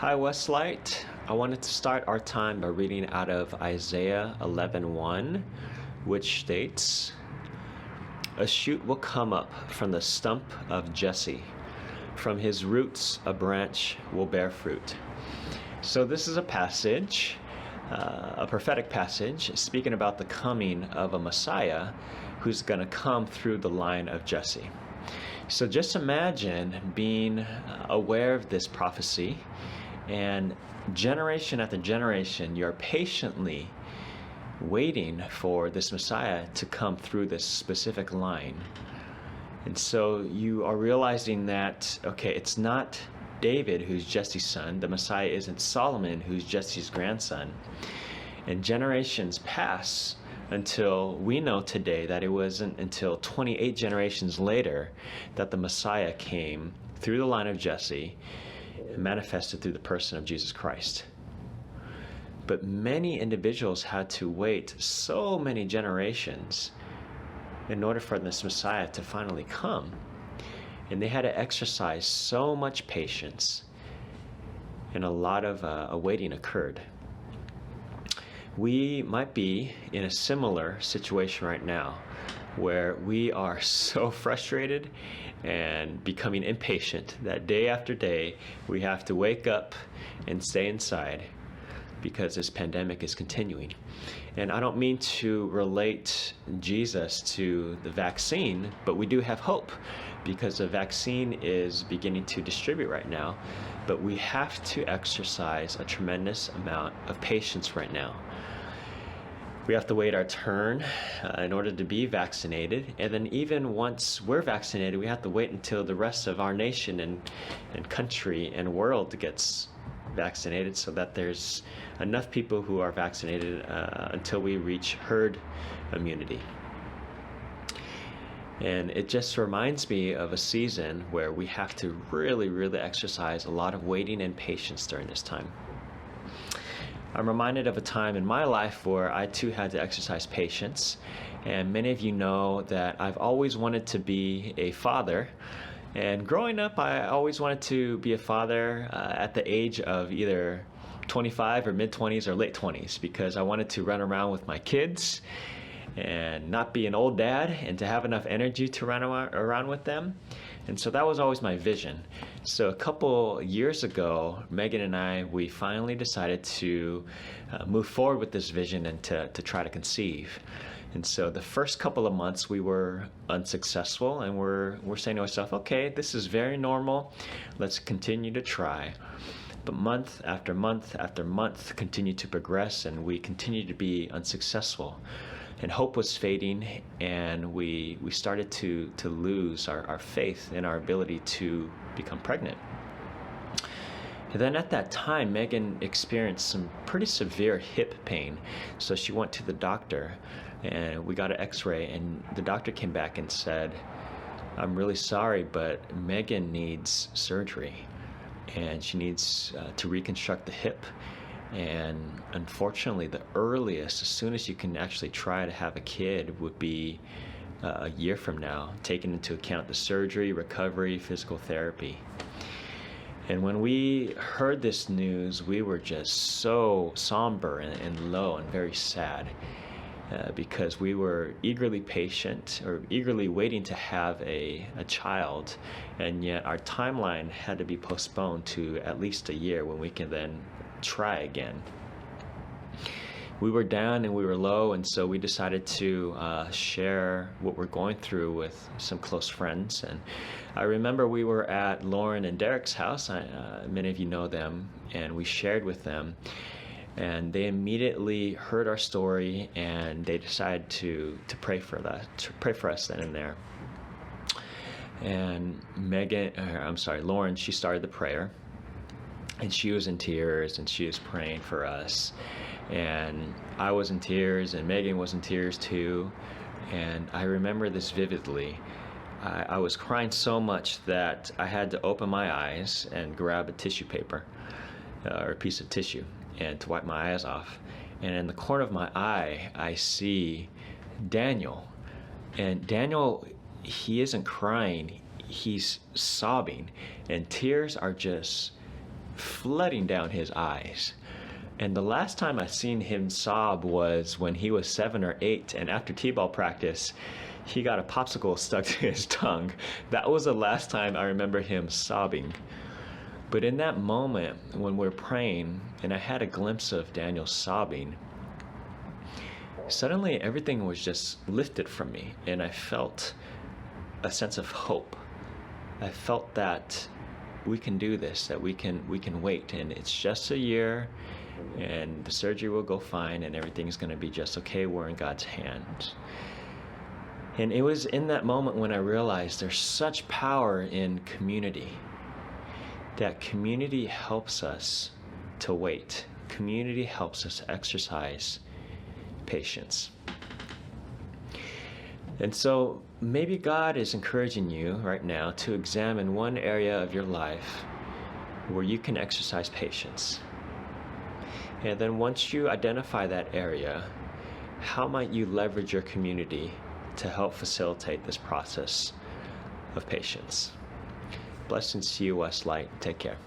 Hi, Westlight. I wanted to start our time by reading out of Isaiah 11:1, which states, "A shoot will come up from the stump of Jesse. From his roots a branch will bear fruit." So this is a passage, a prophetic passage, speaking about the coming of a Messiah who's going to come through the line of Jesse. So just imagine being aware of this prophecy, and generation after generation, you're patiently waiting for this Messiah to come through this specific line. And so you are realizing that, okay, it's not David who's Jesse's son. The Messiah isn't Solomon who's Jesse's grandson. And generations pass until we know today that it wasn't until 28 generations later that the Messiah came through the line of Jesse and manifested through the person of Jesus Christ. But many individuals had to wait so many generations in order for this Messiah to finally come. And they had to exercise so much patience, and a lot of waiting occurred. We might be in a similar situation right now where we are so frustrated and becoming impatient that day after day we have to wake up and stay inside because this pandemic is continuing. And I don't mean to relate Jesus to the vaccine, but we do have hope because the vaccine is beginning to distribute right now. But we have to exercise a tremendous amount of patience right now. We have to wait our turn in order to be vaccinated. And then even once we're vaccinated, we have to wait until the rest of our nation and country and world gets vaccinated so that there's enough people who are vaccinated until we reach herd immunity. And it just reminds me of a season where we have to really exercise a lot of waiting and patience during this time. I'm reminded of a time in my life where I too had to exercise patience. And many of you know that I've always wanted to be a father. And growing up, I always wanted to be a father at the age of either 25 or mid-20s or late 20s, because I wanted to run around with my kids and not be an old dad and to have enough energy to run around with them. And so that was always my vision. So a couple years ago, Megan and I, we finally decided to move forward with this vision and to try to conceive. And so the first couple of months we were unsuccessful, and we're saying to ourselves, okay, this is very normal. Let's continue to try. But month after month after month continued to progress, and we continued to be unsuccessful. And hope was fading, and we started to lose our faith in our ability to become pregnant. And then at that time, Megan experienced some pretty severe hip pain. So she went to the doctor, and we got an x-ray, and the doctor came back and said, "I'm really sorry, but Megan needs surgery, and she needs to reconstruct the hip. And unfortunately, the earliest, as soon as you can actually try to have a kid, would be a year from now, taking into account the surgery, recovery, physical therapy." And when we heard this news, we were just so somber and low and very sad because we were eagerly patient or eagerly waiting to have a child, and yet our timeline had to be postponed to at least a year when we can then try again. We were down and we were low, and so we decided to share what we're going through with some close friends. And I remember we were at Lauren and Derek's house. Many of you know them, and we shared with them, and they immediately heard our story, and they decided to pray for us then and there. And Lauren, she started the prayer. And she was in tears, and she was praying for us. And I was in tears, and Megan was in tears too. And I remember this vividly. I was crying so much that I had to open my eyes and grab a tissue paper, or a piece of tissue, and to wipe my eyes off. And in the corner of my eye, I see Daniel. And Daniel, he isn't crying, he's sobbing. And tears are just flooding down his eyes. And the last time I seen him sob was when he was 7 or 8, and after t-ball practice, he got a popsicle stuck to his tongue. That was the last time I remember him sobbing. But in that moment, when we're praying, and I had a glimpse of Daniel sobbing, suddenly everything was just lifted from me, and I felt a sense of hope. I felt that we can do this, that we can wait, and it's just a year, and the surgery will go fine, and everything's going to be just okay. We're in God's hands. And it was in that moment when I realized there's such power in community. That community helps us to wait. Community helps us exercise patience. And so maybe God is encouraging you right now to examine one area of your life where you can exercise patience. And then once you identify that area, how might you leverage your community to help facilitate this process of patience? Blessings to you, Westlight. Take care.